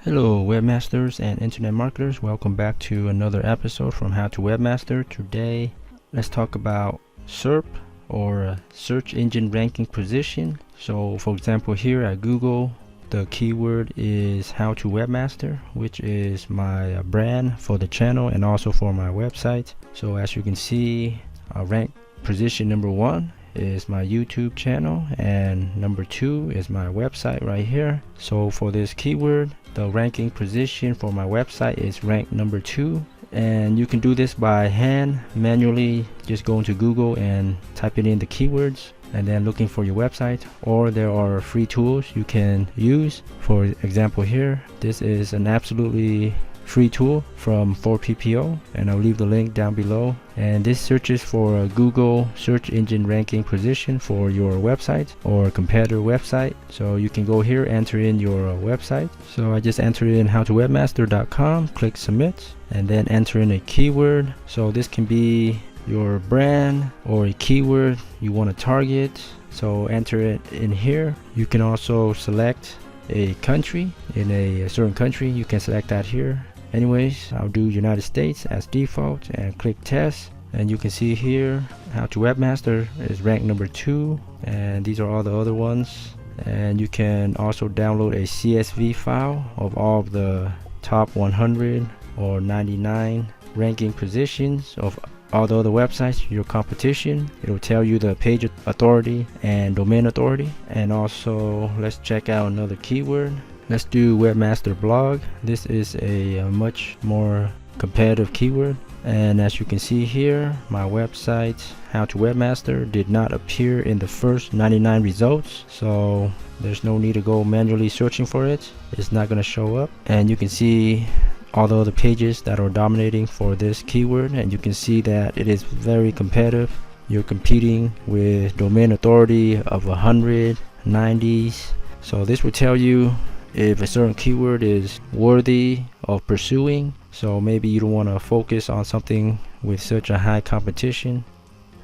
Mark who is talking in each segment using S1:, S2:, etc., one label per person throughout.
S1: Hello webmasters and internet marketers, welcome back to another episode from How to Webmaster. Today let's talk about SERP, or search engine ranking position. So for example, here at Google, the keyword is How to Webmaster, which is my brand for the channel and also for my website. So as you can see, rank position number 1 is my YouTube channel, and number 2 is my website right here. So for this keyword, the ranking position for my website is rank number 2, and you can do this by hand, manually, just go into Google and typing in the keywords and then looking for your website, or there are free tools you can use. For example, here, this is an absolutely free tool from 4PPO, and I'll leave the link down below. And this searches for a Google search engine ranking position for your website or competitor website. So you can go here, enter in your website. So I just enter in howtowebmaster.com, click submit, and then enter in a keyword. So this can be your brand or a keyword you want to target. So enter it in here. You can also select a country. In a certain country, you can select that here. Anyways, I'll do United States as default and click test, and you can see here How to Webmaster is ranked number 2, and these are all the other ones. And you can also download a CSV file of all of the top 100 or 99 ranking positions of all the other websites, your competition. It'll tell you the page authority and domain authority. And also, let's check out another keyword. Let's do webmaster blog. This is a much more competitive keyword, and as you can see here, my website How to Webmaster did not appear in the first 99 results, so there's no need to go manually searching for it. It's not going to show up. And you can see all the other pages that are dominating for this keyword, and you can see that it is very competitive. You're competing with domain authority of 100, 90s. So this will tell you if a certain keyword is worthy of pursuing. So maybe you don't want to focus on something with such a high competition.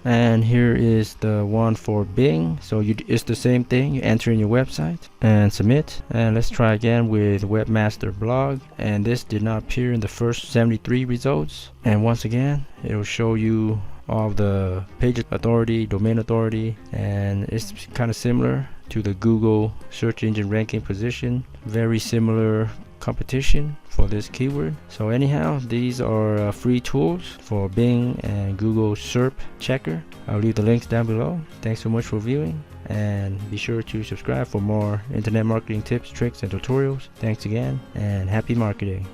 S1: And here is the one for Bing. So it's the same thing. You enter in your website and submit. And let's try again with webmaster blog, and this did not appear in the first 73 results. And once again, it will show you all the page authority, domain authority, and it's kind of similar to the Google search engine ranking position. Very similar competition for this keyword. So anyhow, these are free tools for Bing and Google SERP checker. I'll leave the links down below. Thanks so much for viewing, and be sure to subscribe for more internet marketing tips, tricks, and tutorials. Thanks again, and happy marketing.